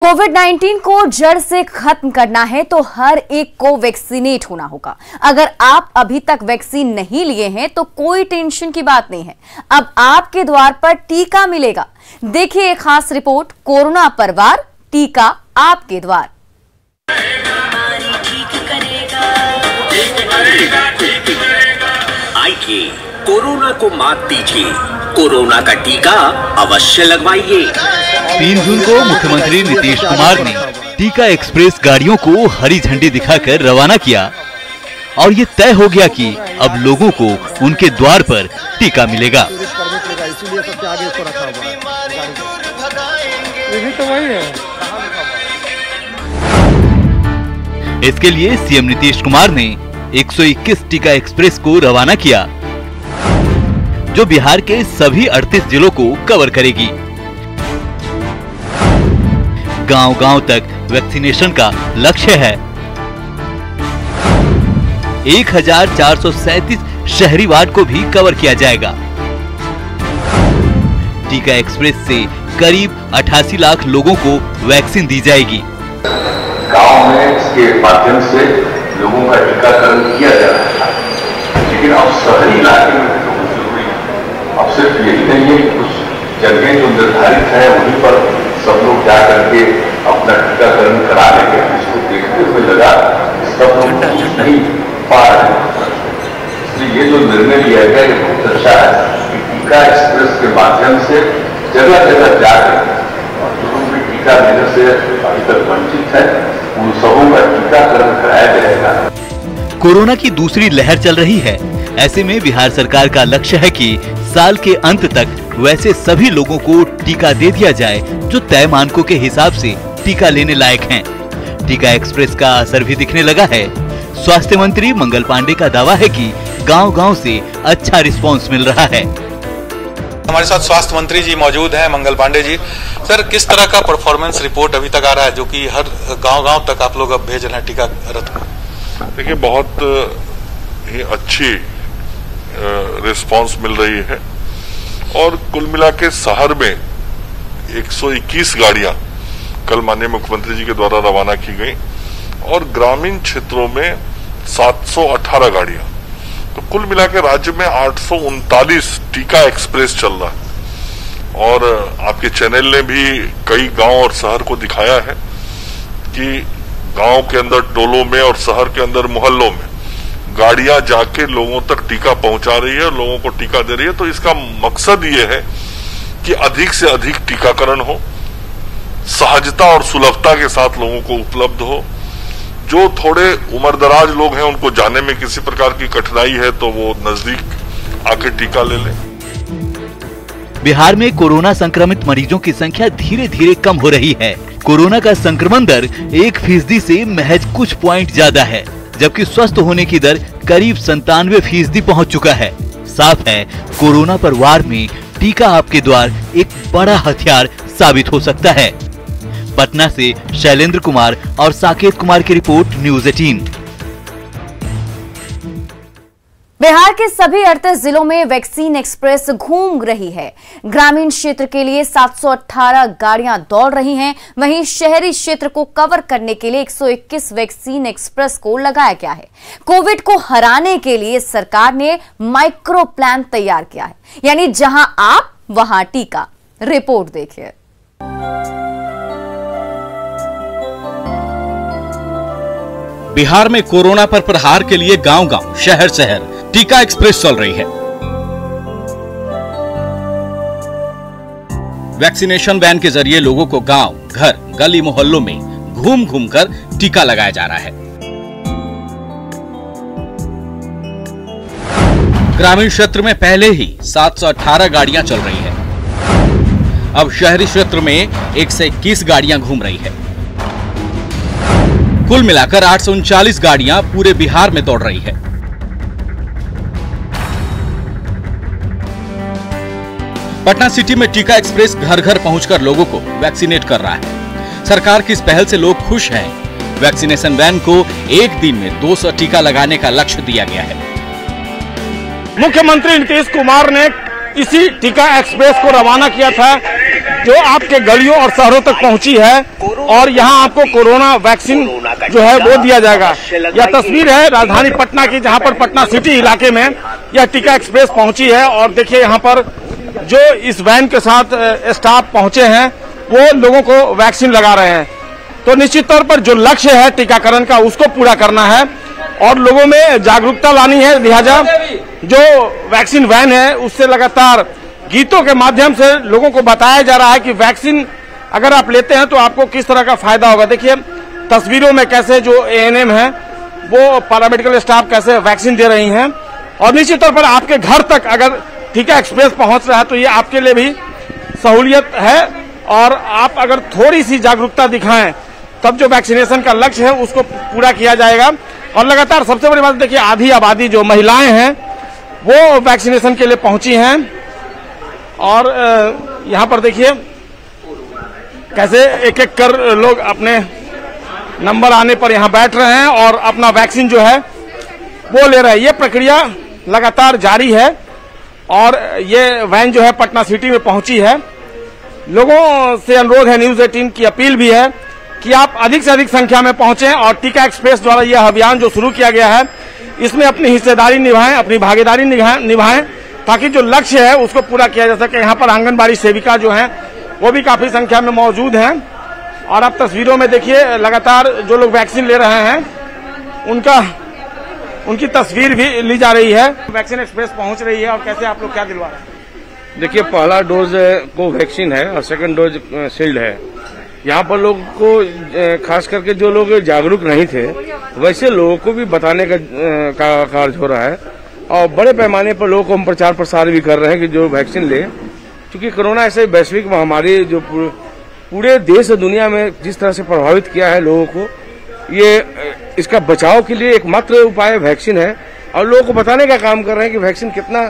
कोविड-19 को जड़ से खत्म करना है तो हर एक को वैक्सीनेट होना होगा। अगर आप अभी तक वैक्सीन नहीं लिए हैं तो कोई टेंशन की बात नहीं है, अब आपके द्वार पर टीका मिलेगा। देखिए एक खास रिपोर्ट, कोरोना पर वार, टीका आपके द्वार। आइए कोरोना को मात दीजिए, कोरोना का टीका अवश्य लगवाइए। 3 जून को मुख्यमंत्री नीतीश कुमार ने टीका एक्सप्रेस गाड़ियों को हरी झंडी दिखाकर रवाना किया और ये तय हो गया कि अब लोगों को उनके द्वार पर टीका मिलेगा। इसके लिए सीएम नीतीश कुमार ने 121 टीका एक्सप्रेस को रवाना किया, जो बिहार के सभी 38 जिलों को कवर करेगी। गांव-गांव तक वैक्सीनेशन का लक्ष्य है। 1437 शहरी वार्ड को भी कवर किया जाएगा। टीका एक्सप्रेस से करीब 88 लाख लोगों को वैक्सीन दी जाएगी। गांव में इसके माध्यम से लोगों का टीकाकरण किया जा रहा है, लेकिन अब शहरी इलाके में भी बहुत जरूरी है। अब सिर्फ यही नहीं है कि कुछ जगह जो निर्धारित है वहीं पर सब लोग जा करके अपना टीकाकरण करा लेंगे। इसको देखते हुए लगा सब लोग नहीं पा रहे, इसलिए ये जो निर्णय लिया गया ये बहुत अच्छा है कि टीका एक्सप्रेस के माध्यम से जगह जगह जाकर जो लोग भी टीका लेने से अभी तक वंचित है उन सबों का टीकाकरण कराया जाएगा। कोरोना की दूसरी लहर चल रही है, ऐसे में बिहार सरकार का लक्ष्य है कि साल के अंत तक वैसे सभी लोगों को टीका दे दिया जाए जो तय मानकों के हिसाब से टीका लेने लायक हैं। टीका एक्सप्रेस का असर भी दिखने लगा है। स्वास्थ्य मंत्री मंगल पांडे का दावा है कि गांव-गांव से अच्छा रिस्पांस मिल रहा है। हमारे साथ स्वास्थ्य मंत्री जी मौजूद हैं, मंगल पांडे जी। सर, किस तरह का परफॉर्मेंस रिपोर्ट अभी तक आ रहा है जो कि हर गांव-गांव तक आप लोग अब भेज रहे हैं टीका रथ को? देखिए, बहुत ही अच्छी रिस्पांस मिल रही है और कुल मिला के शहर में 121 गाड़ियां कल माननीय मुख्यमंत्री जी के द्वारा रवाना की गई और ग्रामीण क्षेत्रों में 718 गाड़ियां, तो कुल मिला के राज्य में 839 टीका एक्सप्रेस चल रहा है। और आपके चैनल ने भी कई गांव और शहर को दिखाया है कि गांव के अंदर टोलों में और शहर के अंदर मोहल्लों में गाड़ियां जाके लोगों तक टीका पहुंचा रही है, लोगों को टीका दे रही है। तो इसका मकसद ये है कि अधिक से अधिक टीकाकरण हो, सहजता और सुलभता के साथ लोगों को उपलब्ध हो। जो थोड़े उम्रदराज लोग हैं उनको जाने में किसी प्रकार की कठिनाई है तो वो नजदीक आके टीका ले लें। बिहार में कोरोना संक्रमित मरीजों की संख्या धीरे धीरे कम हो रही है। कोरोना का संक्रमण दर 1% से महज कुछ पॉइंट ज्यादा है, जबकि स्वस्थ होने की दर करीब 97% पहुंच चुका है। साफ है, कोरोना पर वार में टीका आपके द्वार एक बड़ा हथियार साबित हो सकता है। पटना से शैलेंद्र कुमार और साकेत कुमार की रिपोर्ट, न्यूज़ 18। बिहार के सभी 38 जिलों में वैक्सीन एक्सप्रेस घूम रही है। ग्रामीण क्षेत्र के लिए 718 गाड़ियां दौड़ रही हैं, वहीं शहरी क्षेत्र को कवर करने के लिए 121 वैक्सीन एक्सप्रेस को लगाया गया है। कोविड को हराने के लिए सरकार ने माइक्रो प्लान तैयार किया है, यानी जहां आप वहां टीका। रिपोर्ट देखिए। बिहार में कोरोना पर प्रहार के लिए गांव-गांव, शहर-शहर टीका एक्सप्रेस चल रही है। वैक्सीनेशन वैन के जरिए लोगों को गांव, घर, गली मोहल्लों में घूम-घूम कर टीका लगाया जा रहा है। ग्रामीण क्षेत्र में पहले ही 718 गाड़ियां चल रही है। अब शहरी क्षेत्र में 121 गाड़ियां घूम रही है। कुल मिलाकर 839 गाड़ियां पूरे बिहार में दौड़ रही है। पटना सिटी में टीका एक्सप्रेस घर घर पहुंचकर लोगों को वैक्सीनेट कर रहा है। सरकार की इस पहल से लोग खुश हैं। वैक्सीनेशन वैन को एक दिन में 200 टीका लगाने का लक्ष्य दिया गया है। मुख्यमंत्री नीतीश कुमार ने इसी टीका एक्सप्रेस को रवाना किया था जो आपके गलियों और शहरों तक पहुंची है और यहां आपको कोरोना वैक्सीन जो है वो दिया जाएगा। यह तस्वीर है राजधानी पटना की, जहां पर पटना सिटी इलाके में यह टीका एक्सप्रेस पहुंची है और देखिए यहां पर जो इस वैन के साथ स्टाफ पहुंचे हैं वो लोगों को वैक्सीन लगा रहे हैं। तो निश्चित तौर पर जो लक्ष्य है टीकाकरण का उसको पूरा करना है और लोगों में जागरूकता लानी है। लिहाजा जो वैक्सीन वैन है उससे लगातार गीतों के माध्यम से लोगों को बताया जा रहा है कि वैक्सीन अगर आप लेते हैं तो आपको किस तरह का फायदा होगा। देखिए तस्वीरों में कैसे जो एएनएम है वो पैरामेडिकल स्टाफ कैसे वैक्सीन दे रही हैं और निश्चित तौर पर आपके घर तक अगर टीका एक्सप्रेस पहुंच रहा है तो ये आपके लिए भी सहूलियत है और आप अगर थोड़ी सी जागरूकता दिखाएं तब जो वैक्सीनेशन का लक्ष्य है उसको पूरा किया जाएगा। और लगातार सबसे बड़ी बात देखिए आधी आबादी जो महिलाएं हैं वो वैक्सीनेशन के लिए पहुंची हैं और यहां पर देखिए कैसे एक एक कर लोग अपने नंबर आने पर यहां बैठ रहे हैं और अपना वैक्सीन जो है वो ले रहे हैं। ये प्रक्रिया लगातार जारी है और ये वैन जो है पटना सिटी में पहुंची है। लोगों से अनुरोध है, न्यूज 18 की अपील भी है कि आप अधिक से अधिक संख्या में पहुंचें और टीका एक्सप्रेस द्वारा यह अभियान जो शुरू किया गया है इसमें अपनी हिस्सेदारी निभाएं, अपनी भागीदारी निभाएं ताकि जो लक्ष्य है उसको पूरा किया जा सके। यहाँ पर आंगनबाड़ी सेविका जो हैं वो भी काफी संख्या में मौजूद हैं और आप तस्वीरों में देखिए लगातार जो लोग वैक्सीन ले रहे हैं उनकी तस्वीर भी ली जा रही है। वैक्सीन एक्सप्रेस पहुंच रही है और कैसे आप लोग क्या दिलवा रहे हैं? देखिए पहला डोज को वैक्सीन है और सेकंड डोज शील्ड है। यहाँ पर लोगों को खास करके जो लोग जागरूक नहीं थे वैसे लोगों को भी बताने का कार्य हो रहा है और बड़े पैमाने पर लोगों को हम प्रचार प्रसार भी कर रहे हैं कि जो वैक्सीन ले, क्योंकि कोरोना ऐसे वैश्विक महामारी जो पूरे देश और दुनिया में जिस तरह से प्रभावित किया है लोगों को, ये इसका बचाव के लिए एकमात्र उपाय वैक्सीन है और लोगों को बताने का काम कर रहे हैं कि वैक्सीन कितना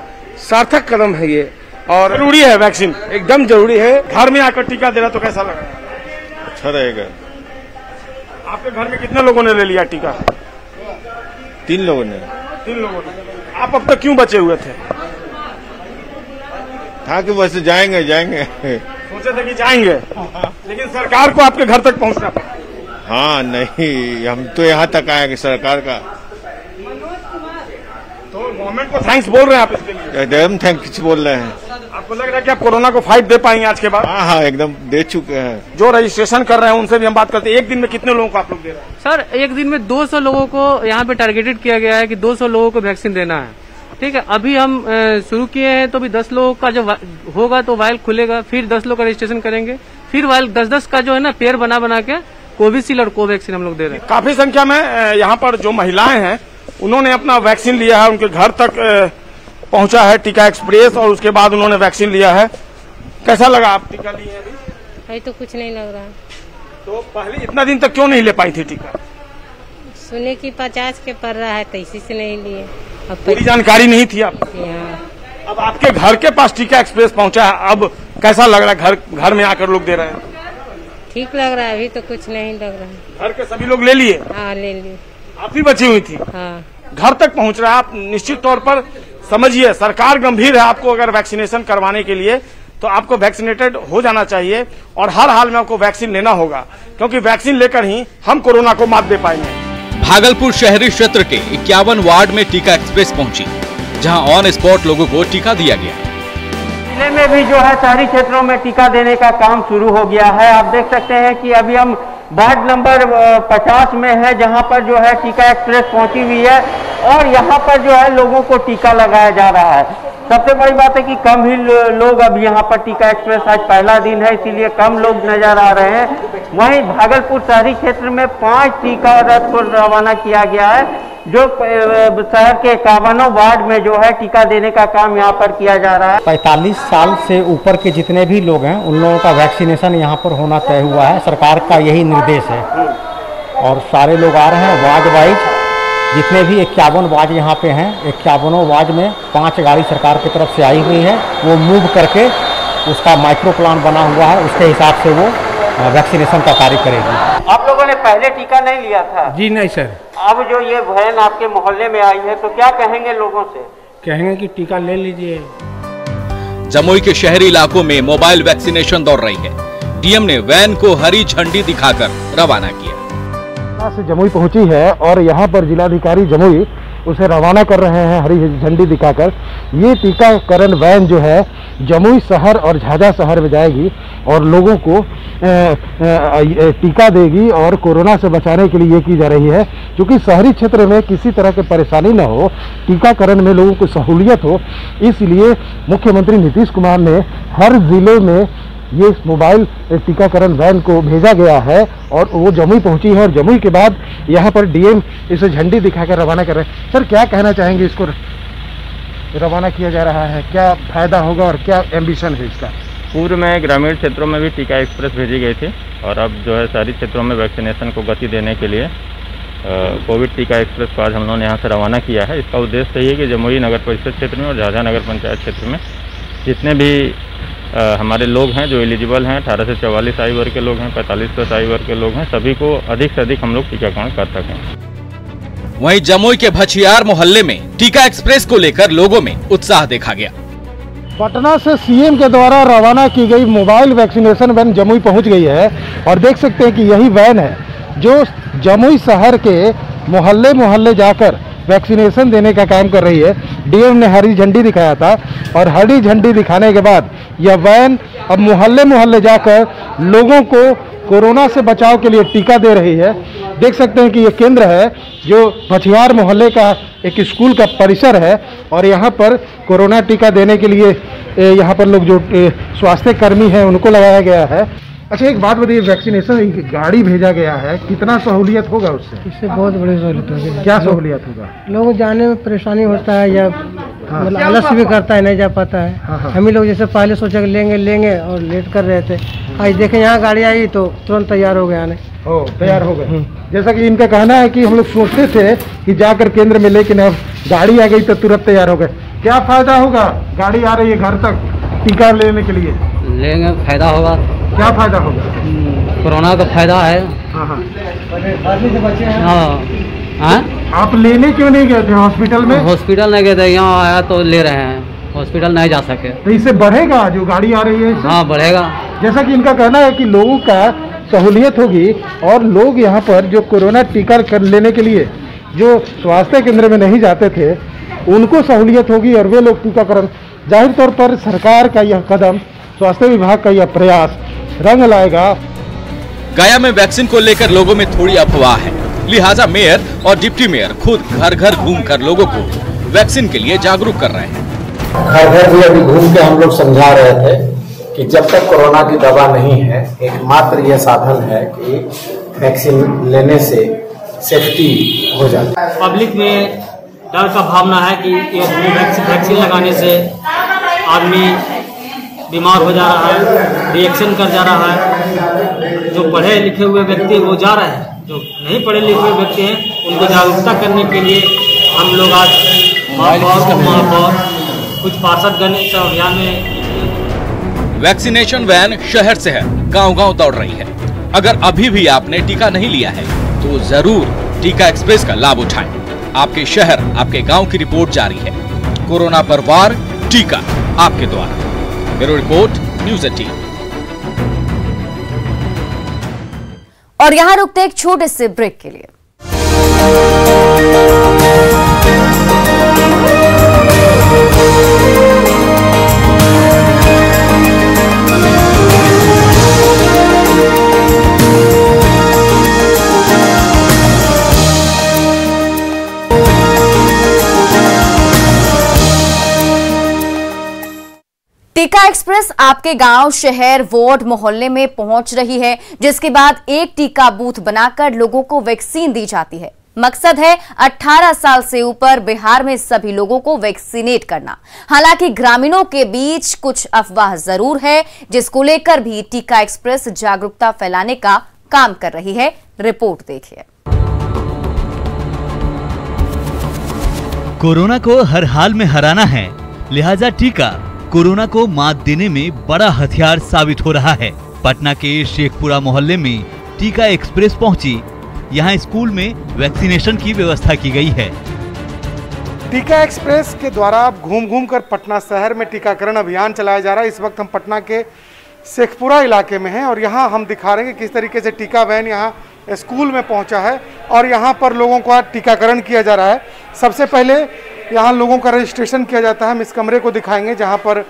सार्थक कदम है ये और जरूरी है। वैक्सीन एकदम जरूरी है। घर में आकर टीका देना तो कैसा लगा? अच्छा रहेगा। आपके घर में कितने लोगों ने ले लिया टीका? 3 लोगों ने। 3 लोगों ने। आप अब तक क्यों बचे हुए थे? था कि वैसे जाएंगे सोचे थे कि जाएंगे लेकिन सरकार को आपके घर तक पहुंचना पड़ा। हाँ नहीं, हम तो यहाँ तक आए कि सरकार का तो गवर्नमेंट को थैंक्स बोल रहे हैं आप इसके लिए? एकदम थैंक्स बोल रहे हैं। आपको लग रहा है कि आप कोरोना को फाइट दे पाएंगे आज के बाद? हाँ एकदम दे चुके हैं। जो रजिस्ट्रेशन कर रहे हैं उनसे भी हम बात करते हैं। एक दिन में कितने लोगों को आप लोग दे रहे हैं? सर एक दिन में 200 लोगों को यहाँ पे टारगेटेड किया गया है कि 200 लोगों को वैक्सीन देना है। ठीक है, अभी हम शुरू किए हैं तो भी 10 लोगों का जो होगा तो वायल खुलेगा, फिर 10 लोग का रजिस्ट्रेशन करेंगे, फिर वायल 10-10 का जो है ना पेयर बना के कोविशील्ड और कोवैक्सीन हम लोग दे रहे हैं। काफी संख्या में यहाँ पर जो महिलाएं हैं उन्होंने अपना वैक्सीन लिया है, उनके घर तक पहुंचा है टीका एक्सप्रेस और उसके बाद उन्होंने वैक्सीन लिया है। कैसा लगा? आप टीका लिए हैं अभी? तो कुछ नहीं लग रहा। तो पहले इतना दिन तक क्यों नहीं ले पाई थी टीका? सुने की 50 के पड़ रहा है तो इसी से नहीं लिए। अब पूरी जानकारी नहीं थी आपको? अब आपके घर के पास टीका एक्सप्रेस पहुंचा है, अब कैसा लग रहा है? घर में आकर लोग दे रहे हैं। ठीक लग रहा है, अभी तो कुछ नहीं लग रहा है। घर के सभी लोग ले लिए? हाँ ले लिए। आप भी बची हुई थी? हाँ। घर तक पहुंच रहा है। आप निश्चित तौर पर समझिए सरकार गंभीर है। आपको अगर वैक्सीनेशन करवाने के लिए तो आपको वैक्सीनेटेड हो जाना चाहिए और हर हाल में आपको वैक्सीन लेना होगा क्योंकि वैक्सीन लेकर ही हम कोरोना को मात दे पाएंगे। भागलपुर शहरी क्षेत्र के 51 वार्ड में टीका एक्सप्रेस पहुंची, जहां ऑन स्पॉट लोगों को टीका दिया गया। जिले में भी जो है शहरी क्षेत्रों में टीका देने का काम शुरू हो गया है। आप देख सकते हैं कि अभी हम वार्ड नंबर 50 में है जहां पर जो है टीका एक्सप्रेस पहुंची हुई है और यहां पर जो है लोगों को टीका लगाया जा रहा है। सबसे बड़ी बात है कि कम ही लोग अब यहां पर टीका एक्सप्रेस आज पहला दिन है इसीलिए कम लोग नजर आ रहे हैं। वहीं भागलपुर शहरी क्षेत्र में 5 टीका रथ को रवाना किया गया है जो शहर के 51 वार्ड में जो है टीका देने का काम यहाँ पर किया जा रहा है। 45 साल से ऊपर के जितने भी लोग हैं उन लोगों का वैक्सीनेशन यहाँ पर होना तय हुआ है। सरकार का यही निर्देश है और सारे लोग आ रहे हैं वार्ड वाइज। जितने भी 51 वार्ड यहाँ पे हैं 51 वार्ड में 5 गाड़ी सरकार की तरफ से आई हुई है। वो मूव करके उसका माइक्रो प्लान बना हुआ है, उसके हिसाब से वो वैक्सीनेशन का कार्य करेगी। आप लोगों ने पहले टीका नहीं लिया था? जी नहीं सर। अब जो ये वैन आपके मोहल्ले में आई है तो क्या कहेंगे लोगों से? कहेंगे कि टीका ले लीजिए। जमुई के शहरी इलाकों में मोबाइल वैक्सीनेशन दौड़ रही है। डीएम ने वैन को हरी झंडी दिखाकर रवाना किया। से जमुई पहुंची है और यहाँ पर जिलाधिकारी जमुई उसे रवाना कर रहे हैं हरी झंडी दिखाकर। ये टीकाकरण वैन जो है जमुई शहर और झाझा शहर में जाएगी और लोगों को टीका देगी और कोरोना से बचाने के लिए ये की जा रही है, क्योंकि शहरी क्षेत्र में किसी तरह की परेशानी न हो, टीकाकरण में लोगों को सहूलियत हो, इसलिए मुख्यमंत्री नीतीश कुमार ने हर जिले में ये मोबाइल टीकाकरण वैन को भेजा गया है और वो जमुई पहुंची है और जमुई के बाद यहाँ पर डीएम इसे झंडी दिखाकर रवाना कर रहे हैं। सर, क्या कहना चाहेंगे? इसको रवाना किया जा रहा है, क्या फायदा होगा और क्या एम्बिशन है इसका? पूर्व में ग्रामीण क्षेत्रों में भी टीका एक्सप्रेस भेजी गई थी और अब जो है शहरी क्षेत्रों में वैक्सीनेशन को गति देने के लिए कोविड टीका एक्सप्रेस को आज हम लोगों ने यहाँ से रवाना किया है। इसका उद्देश्य यही है कि जमुई नगर परिषद क्षेत्र में और झाझा नगर पंचायत क्षेत्र में जितने भी हमारे लोग हैं जो एलिजिबल हैं, 18 से 44 आयु वर्ग के लोग हैं, 45 प्लस आयु वर्ग के लोग हैं, सभी को अधिक से अधिक हम लोग टीकाकरण कर सकें। वहीं जमुई के भछियार मोहल्ले में टीका एक्सप्रेस को लेकर लोगों में उत्साह देखा गया। पटना से सीएम के द्वारा रवाना की गई मोबाइल वैक्सीनेशन वैन जमुई पहुंच गई है और देख सकते हैं कि यही वैन है जो जमुई शहर के मोहल्ले मोहल्ले जाकर वैक्सीनेशन देने का काम कर रही है। डीएम ने हरी झंडी दिखाया था और हरी झंडी दिखाने के बाद यह वैन अब मोहल्ले मोहल्ले जाकर लोगों को कोरोना से बचाव के लिए टीका दे रही है। देख सकते हैं कि ये केंद्र है जो भछियार मोहल्ले का एक स्कूल का परिसर है और यहाँ पर कोरोना टीका देने के लिए यहाँ पर लोग जो स्वास्थ्य कर्मी हैं उनको लगाया गया है। अच्छा, एक बात बताइए, वैक्सीनेशन गाड़ी भेजा गया है, कितना सहूलियत होगा उससे? इससे बहुत बड़ी सहूलियत होगी। क्या सहूलियत होगा? लोगों जाने में परेशानी होता है या मतलब आलस भी करता है, नहीं जा पाता है। हम ही लोग जैसे पहले सोचा लेंगे और लेट कर रहे थे, आज देखें यहाँ गाड़ी आई तो तुरंत तैयार हो गए आने। तैयार हो गए। जैसा कि इनका कहना है कि हम लोग सोचते थे कि जाकर केंद्र में, लेकिन अब गाड़ी आ गई तो तुरंत तैयार हो गए। क्या फायदा होगा? गाड़ी आ रही है घर तक टीका लेने के लिए। लेंगे, फायदा होगा। क्या फायदा होगा? कोरोना का फायदा है। आप लेने क्यों नहीं गए थे हॉस्पिटल में? हॉस्पिटल नहीं गए थे, यहाँ आया तो ले रहे हैं, हॉस्पिटल नहीं जा सके। तो इससे बढ़ेगा जो गाड़ी आ रही है? हाँ, बढ़ेगा। जैसा कि इनका कहना है कि लोगों का सहूलियत होगी और लोग यहाँ पर जो कोरोना टीका लेने के लिए जो स्वास्थ्य केंद्र में नहीं जाते थे उनको सहूलियत होगी और वे लोग टीकाकरण। जाहिर तौर पर सरकार का यह कदम, स्वास्थ्य विभाग का यह प्रयास रंग लाएगा। गया में वैक्सीन को लेकर लोगों में थोड़ी अफवाह है, लिहाजा मेयर और डिप्टी मेयर खुद घर घर घूमकर लोगों को वैक्सीन के लिए जागरूक कर रहे हैं। घर घर भी अभी घूम के हम लोग समझा रहे थे कि जब तक कोरोना की दवा नहीं है, एकमात्र यह साधन है कि वैक्सीन लेने से सेफ्टी हो जाता है। पब्लिक में डर का भावना है कि ये वैक्सीन लगाने से आदमी बीमार हो जा रहा है, रिएक्शन कर जा रहा है। जो पढ़े लिखे हुए व्यक्ति वो जा रहे हैं, जो नहीं पढ़े लिखे हुए व्यक्ति हैं उनको जागरूकता करने के लिए हम लोग आज महापौर कुछ पार्षदगण इस अभियान में। वैक्सीनेशन वैन शहर शहर गांव-गांव दौड़ रही है। अगर अभी भी आपने टीका नहीं लिया है तो जरूर टीका एक्सप्रेस का लाभ उठाएं। आपके शहर, आपके गांव की रिपोर्ट जारी है। कोरोना पर वार, टीका आपके द्वारा। Bureau report, news 18। और यहां रुकते एक छोटे से ब्रेक के लिए। टीका एक्सप्रेस आपके गांव, शहर, वार्ड, मोहल्ले में पहुंच रही है, जिसके बाद एक टीका बूथ बनाकर लोगों को वैक्सीन दी जाती है। मकसद है 18 साल से ऊपर बिहार में सभी लोगों को वैक्सीनेट करना। हालांकि ग्रामीणों के बीच कुछ अफवाह जरूर है, जिसको लेकर भी टीका एक्सप्रेस जागरूकता फैलाने का काम कर रही है। रिपोर्ट देखिए। कोरोना को हर हाल में हराना है, लिहाजा टीका कोरोना को मात देने में बड़ा हथियार साबित हो रहा है। पटना के शेखपुरा मोहल्ले में टीका एक्सप्रेस पहुंची। यहां स्कूल में वैक्सीनेशन की व्यवस्था की गई है। टीका एक्सप्रेस के द्वारा अब घूम घूम कर पटना शहर में टीकाकरण अभियान चलाया जा रहा है। इस वक्त हम पटना के शेखपुरा इलाके में हैं और यहाँ हम दिखा रहे हैं कि किस तरीके से टीका वैन यहाँ स्कूल में पहुँचा है और यहाँ पर लोगों का टीकाकरण किया जा रहा है। सबसे पहले यहाँ लोगों का रजिस्ट्रेशन किया जाता है। हम इस कमरे को दिखाएंगे जहाँ पर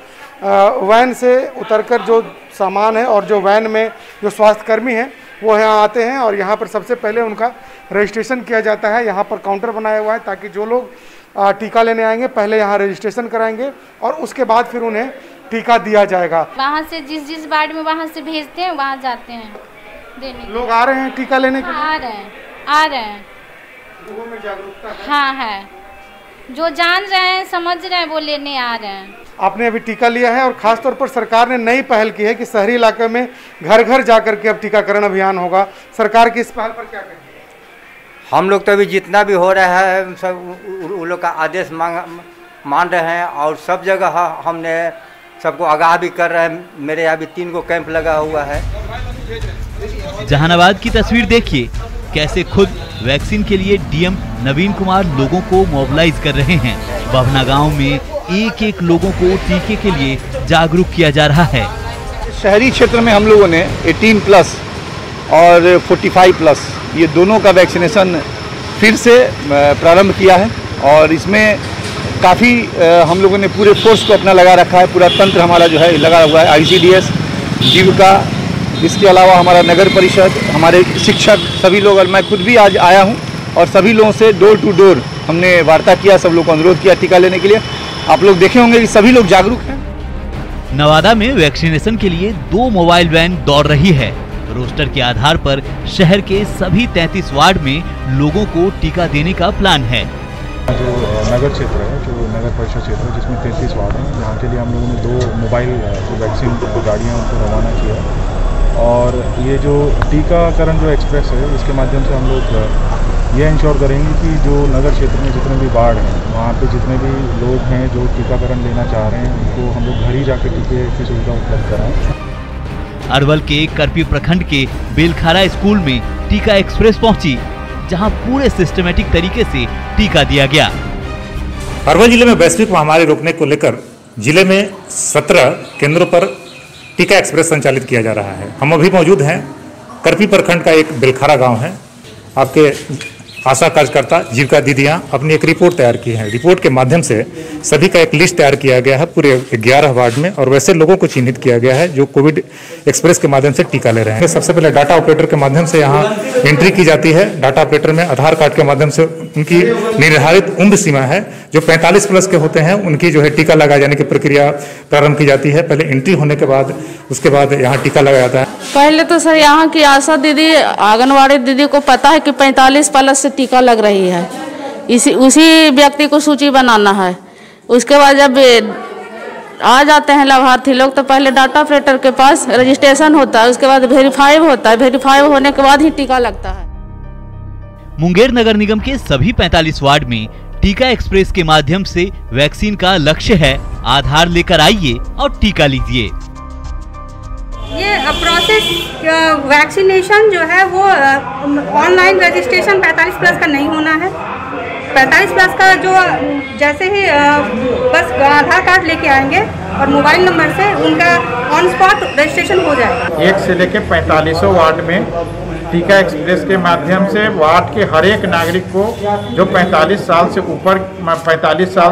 वैन से उतरकर जो सामान है और जो वैन में जो स्वास्थ्यकर्मी हैं वो यहाँ आते हैं और यहाँ पर सबसे पहले उनका रजिस्ट्रेशन किया जाता है। यहाँ पर काउंटर बनाया हुआ है ताकि जो लोग टीका लेने आएंगे पहले यहाँ रजिस्ट्रेशन कराएंगे और उसके बाद फिर उन्हें टीका दिया जाएगा। वहाँ से जिस वार्ड में वहाँ से भेजते हैं वहाँ जाते हैं देने। लोग आ रहे हैं टीका लेने के लिए? आ रहे हैं लोगों में जागरूकता है? हाँ है, जो जान रहे हैं समझ रहे हैं वो लेने आ रहे हैं। आपने अभी टीका लिया है और खास तौर पर सरकार ने नई पहल की है कि शहरी इलाके में घर घर जाकर के अब टीकाकरण अभियान होगा। सरकार की इस पहल पर क्या कहेंगे? हम लोग तो अभी जितना भी हो रहा है सब उन लोग का आदेश मान रहे हैं और सब जगह हमने सबको आगाह भी कर रहे हैं। मेरे यहाँ भी 3 गो कैंप लगा हुआ है। जहानाबाद की तस्वीर देखिए, कैसे खुद वैक्सीन के लिए डीएम नवीन कुमार लोगों को मोबिलाइज कर रहे हैं। बभना गांव में एक लोगों को टीके के लिए जागरूक किया जा रहा है। शहरी क्षेत्र में हम लोगों ने 18+ और 45+ ये दोनों का वैक्सीनेशन फिर से प्रारंभ किया है और इसमें काफ़ी हम लोगों ने पूरे फोर्स को अपना लगा रखा है। पूरा तंत्र हमारा जो है लगा हुआ है। ICDS, जीविका, इसके अलावा हमारा नगर परिषद, हमारे शिक्षक, सभी लोग, और मैं खुद भी आज आया हूं और सभी लोगों से डोर टू डोर हमने वार्ता किया, सब लोग को अनुरोध किया टीका लेने के लिए। आप लोग देखे होंगे कि सभी लोग जागरूक हैं। नवादा में वैक्सीनेशन के लिए 2 मोबाइल वैन दौड़ रही है। रोस्टर के आधार पर शहर के सभी 33 वार्ड में लोगों को टीका देने का प्लान है। जो नगर क्षेत्र है, जो नगर परिषद क्षेत्र है जिसमें 33 वार्ड हैं, यहाँ के लिए हम लोगों ने 2 मोबाइल वैक्सीन गाड़ियाँ उनको रवाना किया और ये जो टीकाकरण जो एक्सप्रेस है इसके माध्यम से हम लोग ये इंश्योर करेंगे कि जो नगर क्षेत्र में जितने भी वार्ड हैं वहाँ पे जितने भी लोग हैं जो टीकाकरण लेना चाह रहे हैं उनको हम लोग घर ही जाकर टीके की सुविधा उपलब्ध कराएं। अरवल के करपी प्रखंड के बेलखारा स्कूल में टीका एक्सप्रेस पहुंची, जहां पूरे सिस्टमेटिक तरीके से टीका दिया गया। अरवल जिले में वैश्विक महामारी रोकने को लेकर जिले में 17 केंद्रों पर टीका एक्सप्रेस संचालित किया जा रहा है। हम अभी मौजूद हैं करपी प्रखंड का एक बेलखारा गांव है। आपके आशा कार्यकर्ता, जीविका दीदियां अपनी एक रिपोर्ट तैयार की है। रिपोर्ट के माध्यम से सभी का एक लिस्ट तैयार किया गया है पूरे 11 वार्ड में और वैसे लोगों को चिन्हित किया गया है जो कोविड एक्सप्रेस के माध्यम से टीका ले रहे हैं। सबसे पहले डाटा ऑपरेटर के माध्यम से यहाँ एंट्री की जाती है। डाटा ऑपरेटर में आधार कार्ड के माध्यम से उनकी निर्धारित उम्र सीमा है, जो 45+ के होते हैं उनकी जो है टीका लगाए जाने की प्रक्रिया प्रारंभ की जाती है। पहले एंट्री होने के बाद उसके बाद यहाँ टीका लगाया जाता है। पहले तो सर यहाँ की आशा दीदी, आंगनवाड़ी दीदी को पता है कि 45+ से टीका लग रही है, उसी व्यक्ति को सूची बनाना है। उसके बाद जब आ जाते हैं लाभार्थी लोग तो पहले डाटा ऑपरेटर के पास रजिस्ट्रेशन होता है, उसके बाद वेरीफाई होता है, वेरीफाई होने के बाद ही टीका लगता है। मुंगेर नगर निगम के सभी 45 वार्ड में टीका एक्सप्रेस के माध्यम से वैक्सीन का लक्ष्य है। आधार लेकर आइए और टीका लीजिए। ये प्रोसेस वैक्सीनेशन जो है वो ऑनलाइन रजिस्ट्रेशन 45+ का नहीं होना है। 45+ का जो जैसे ही बस आधार कार्ड लेके आएंगे और मोबाइल नंबर से उनका ऑन स्पॉट रजिस्ट्रेशन हो जाएगा। 1 से लेकर 45 वार्ड में टीका एक्सप्रेस के माध्यम से वार्ड के हर एक नागरिक को जो 45 साल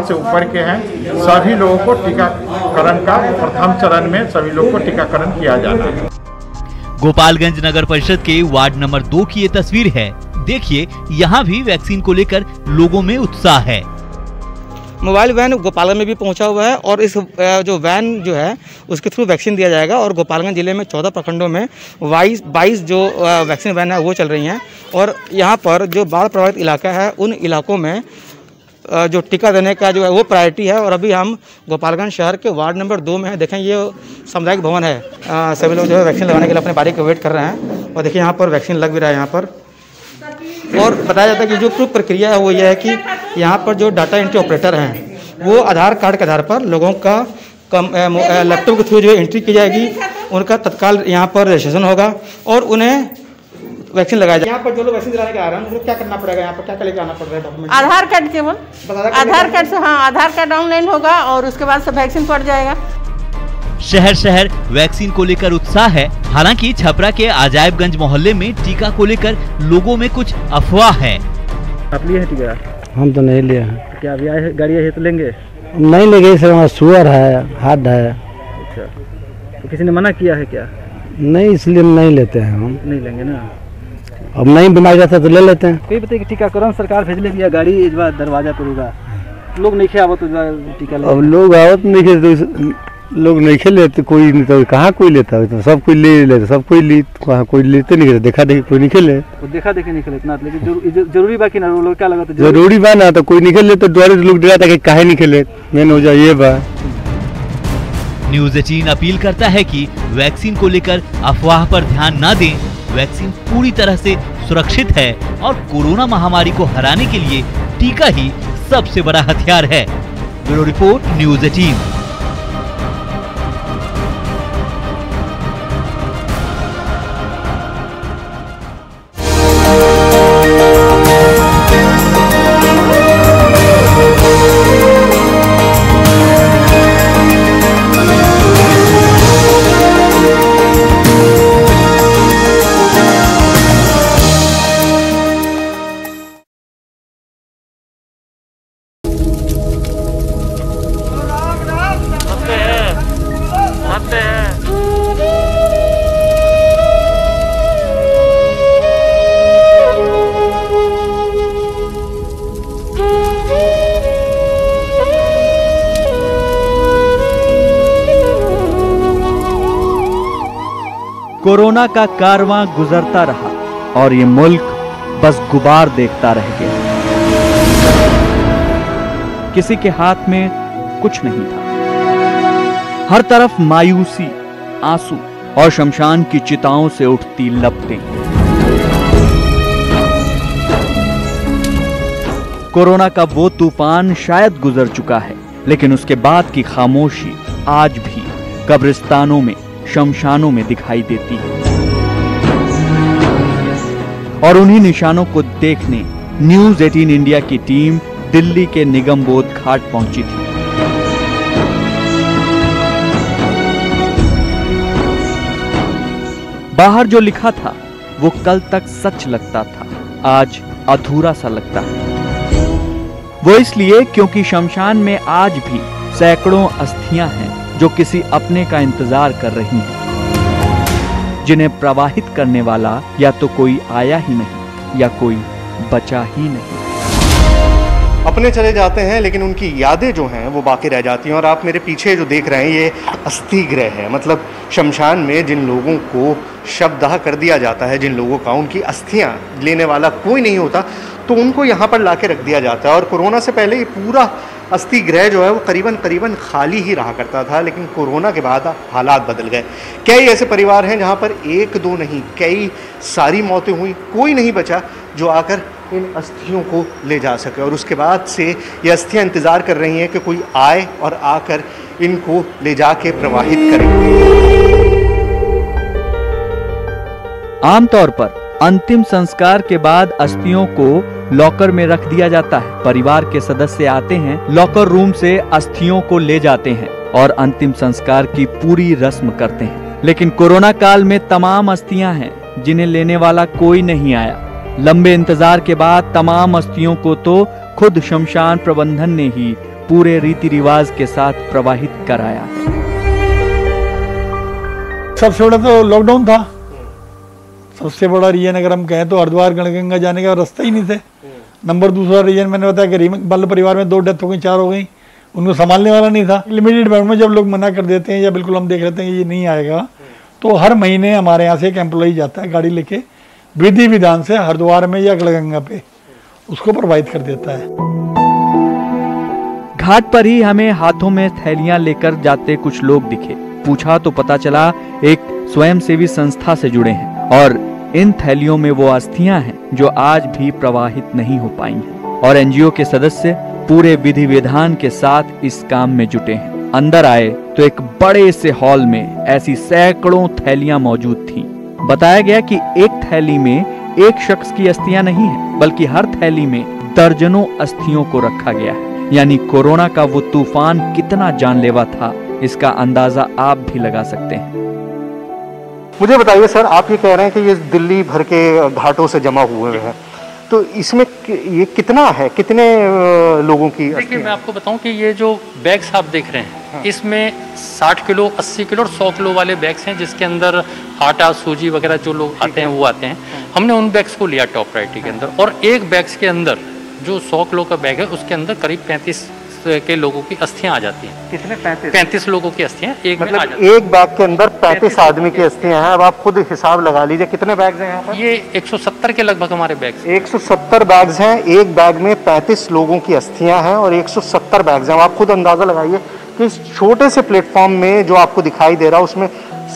से ऊपर के हैं सभी लोगों को टीकाकरण का प्रथम चरण में सभी लोगों को टीकाकरण किया जाना है। गोपालगंज नगर परिषद के वार्ड नंबर 2 की ये तस्वीर है। देखिए, यहाँ भी वैक्सीन को लेकर लोगों में उत्साह है। मोबाइल वैन गोपालगंज में भी पहुंचा हुआ है और इस जो वैन जो है उसके थ्रू वैक्सीन दिया जाएगा और गोपालगंज जिले में 14 प्रखंडों में 22 जो वैक्सीन वैन है वो चल रही हैं और यहाँ पर जो बाढ़ प्रभावित इलाका है उन इलाकों में जो टीका देने का जो है वो प्रायोरिटी है। और अभी हम गोपालगंज शहर के वार्ड नंबर 2 में है। देखें, ये सामुदायिक भवन है, सभी लोग जो है वैक्सीन लगाने के लिए अपने बारी को वेट कर रहे हैं और देखिए यहाँ पर वैक्सीन लग भी रहा है यहाँ पर। और बताया जाता है कि जो पूरी प्रक्रिया है वो ये है कि यहाँ पर जो डाटा एंट्री ऑपरेटर हैं वो आधार कार्ड के आधार पर लोगों का लैपटॉप के थ्रू जो एंट्री की जाएगी, उनका तत्काल यहाँ पर रजिस्ट्रेशन होगा और उन्हें वैक्सीन लगाया जाए। यहाँ पर जो लोग वैक्सीन दिलाने के आ रहे हैं उनको क्या करना पड़ेगा, यहाँ पर क्या क्या लेके आना पड़ रहा है डॉक्यूमेंट? आधार कार्ड केवल, आधार कार्ड से, हाँ आधार कार्ड ऑनलाइन होगा और उसके बाद से वैक्सीन पड़ जाएगा। शहर शहर वैक्सीन को लेकर उत्साह है। हालांकि छपरा के अजायबगंज मोहल्ले में टीका को लेकर लोगों में कुछ अफवाह है। आप लिए हैं टीका? हम तो नहीं लिए हैं। क्या अभी आए गाड़ी है तो लेंगे? नहीं लेंगे, सर हमारा शुगर है, हार्ट है। अच्छा, तो किसी ने मना किया है क्या? नहीं, इसलिए नहीं लेते हैं हम। नहीं लेंगे ना, अब नहीं बीमारी रहता तो ले लेते हैं। कई बताइए कि टीकाकरण सरकार भेजले दिया गाड़ी इस बार दरवाजा पर होगा, लोग नहीं खे आवत टीका ले। अब लोग आवत नहीं खे तो लोग नहीं खे लेते, कोई नहीं तो कहाँ कोई लेता है, तो सब कोई ले लेते, सब कोई ली कहाँ कोई लेते नहीं, देखा देखी कोई नहीं खेले। तो देखा देखी नहीं खेले इतना, लेकिन जरूरी बा कि ना, लोग क्या लगा जरूरी बा ना, तो कोई नहीं खेले तो डरे लोग डरा था कि काहे नहीं खेले, मेन हो जाए ये बा। न्यूज़ 18 अपील करता है कि वैक्सीन को लेकर अफवाह पर ध्यान न दें। वैक्सीन पूरी तरह से सुरक्षित है और कोरोना महामारी को हराने के लिए टीका ही सबसे बड़ा हथियार है। Bureau report, news 18। कोरोना का कारवां गुजरता रहा और ये मुल्क बस गुबार देखता रह गया। किसी के हाथ में कुछ नहीं था। हर तरफ मायूसी, आंसू और शमशान की चिताओं से उठती लपटें। कोरोना का वो तूफान शायद गुजर चुका है, लेकिन उसके बाद की खामोशी आज भी कब्रिस्तानों में, शमशानों में दिखाई देती है। और उन्हीं निशानों को देखने न्यूज़ 18 इंडिया की टीम दिल्ली के निगमबोध घाट पहुंची थी। बाहर जो लिखा था वो कल तक सच लगता था, आज अधूरा सा लगता है। वो इसलिए क्योंकि शमशान में आज भी सैकड़ों अस्थियां हैं जो किसी अपने का इंतजार कर रही हैं, जिन्हें प्रवाहित करने वाला या तो कोई आया ही नहीं या कोई बचा ही नहीं। अपने चले जाते हैं लेकिन उनकी यादें जो हैं वो बाकी रह जाती हैं। और आप मेरे पीछे जो देख रहे हैं ये अस्थि गृह है, मतलब शमशान में जिन लोगों को शवदाह कर दिया जाता है, जिन लोगों का उनकी अस्थियां लेने वाला कोई नहीं होता, तो उनको यहाँ पर लाके रख दिया जाता है। और कोरोना से पहले ये पूरा अस्थि गृह जो है वो करीबन खाली ही रहा करता था, लेकिन कोरोना के बाद हालात बदल गए। कई ऐसे परिवार हैं जहाँ पर एक दो नहीं, कई सारी मौतें हुई, कोई नहीं बचा जो आकर इन अस्थियों को ले जा सके। और उसके बाद से ये अस्थियां इंतज़ार कर रही हैं कि कोई आए और आकर इनको ले जाके प्रवाहित करे। आमतौर पर अंतिम संस्कार के बाद अस्थियों को लॉकर में रख दिया जाता है। परिवार के सदस्य आते हैं, लॉकर रूम से अस्थियों को ले जाते हैं और अंतिम संस्कार की पूरी रस्म करते हैं। लेकिन कोरोना काल में तमाम अस्थियां हैं जिन्हें लेने वाला कोई नहीं आया। लंबे इंतजार के बाद तमाम अस्थियों को तो खुद शमशान प्रबंधन ने ही पूरे रीति रिवाज के साथ प्रवाहित कराया। सबसे बड़ा तो लॉकडाउन था। सबसे बड़ा रीजन अगर हम कहें तो हरिद्वार गणगंगा जाने का रास्ता ही नहीं थे। नंबर दूसरा रीजन मैंने बताया कि बाल परिवार में 2 डेथ हो गई, 4 हो गई, उनको संभालने वाला नहीं था। लिमिटेड बेड में जब लोग मना कर देते हैं या बिल्कुल हम देख लेते हैं ये नहीं आएगा, तो हर महीने हमारे यहाँ से एक एम्प्लॉई जाता है गाड़ी लेके, विधि विधान से हरिद्वार में या गणगंगा पे उसको प्रोवाइड कर देता है। घाट पर ही हमें हाथों में थैलियां लेकर जाते कुछ लोग दिखे। पूछा तो पता चला एक स्वयंसेवी संस्था से जुड़े हैं और इन थैलियों में वो अस्थियां हैं जो आज भी प्रवाहित नहीं हो पाई हैं। और एनजीओ के सदस्य पूरे विधि विधान के साथ इस काम में जुटे हैं। अंदर आए तो एक बड़े से हॉल में ऐसी सैकड़ों थैलियां मौजूद थीं। बताया गया कि एक थैली में एक शख्स की अस्थियां नहीं है, बल्कि हर थैली में दर्जनों अस्थियों को रखा गया है। यानी कोरोना का वो तूफान कितना जानलेवा था, इसका अंदाजा आप भी लगा सकते हैं। मुझे बताइए सर, आप ये कह रहे हैं कि ये दिल्ली भर के घाटों से जमा हुए हैं, तो इसमें ये कितना है, कितने लोगों की? देखिए मैं आपको बताऊं कि ये जो बैग्स आप देख रहे हैं, इसमें 60 किलो, 80 किलो और 100 किलो वाले बैग्स हैं, जिसके अंदर आटा, सूजी वगैरह जो लोग आते हैं वो आते हैं। हमने उन बैग्स को लिया टॉप प्रायोरिटी के अंदर, और एक बैग्स के अंदर जो 100 किलो का बैग है उसके अंदर करीब 35 के लोगों की अस्थियां आ जाती हैं। कितने? 35 लोगों की अस्थियां एक मतलब में आ जाती हैं। एक बैग के अंदर 35 आदमी की अस्थियां हैं। अब आप खुद हिसाब लगा लीजिए कितने बैग्स हैं यहाँ पर? ये 170 के लगभग हमारे बैग्स। 170 बैग्स हैं, एक बैग में 35 लोगों की अस्थियां हैं और 170 बैग्स हैं। आप खुद अंदाजा लगाइए कि इस छोटे से प्लेटफॉर्म में जो आपको दिखाई दे रहा है उसमें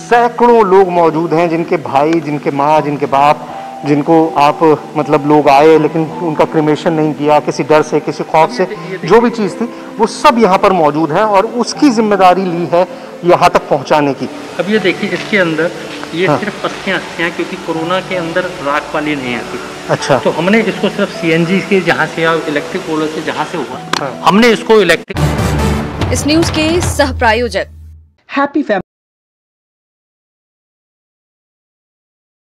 सैकड़ों लोग मौजूद हैं, जिनके भाई, जिनके माँ, जिनके बाप, जिनको आप मतलब लोग आए लेकिन उनका क्रिमेशन नहीं किया किसी डर से, किसी खौफ से, जो भी चीज़ थी वो सब यहाँ पर मौजूद है और उसकी जिम्मेदारी ली है यहाँ तक पहुँचाने की। अब ये देखिए इसके अंदर ये सिर्फ अस्थियां क्योंकि कोरोना के अंदर राख वाली नहीं आती। अच्छा। तो हमने इसको सिर्फ सीएनजी के जहाँ से या इलेक्ट्रिक पोलर से जहाँ से हुआ, हमने इसको इलेक्ट्रिक। इस न्यूज के सह प्रायोजक हैप्पी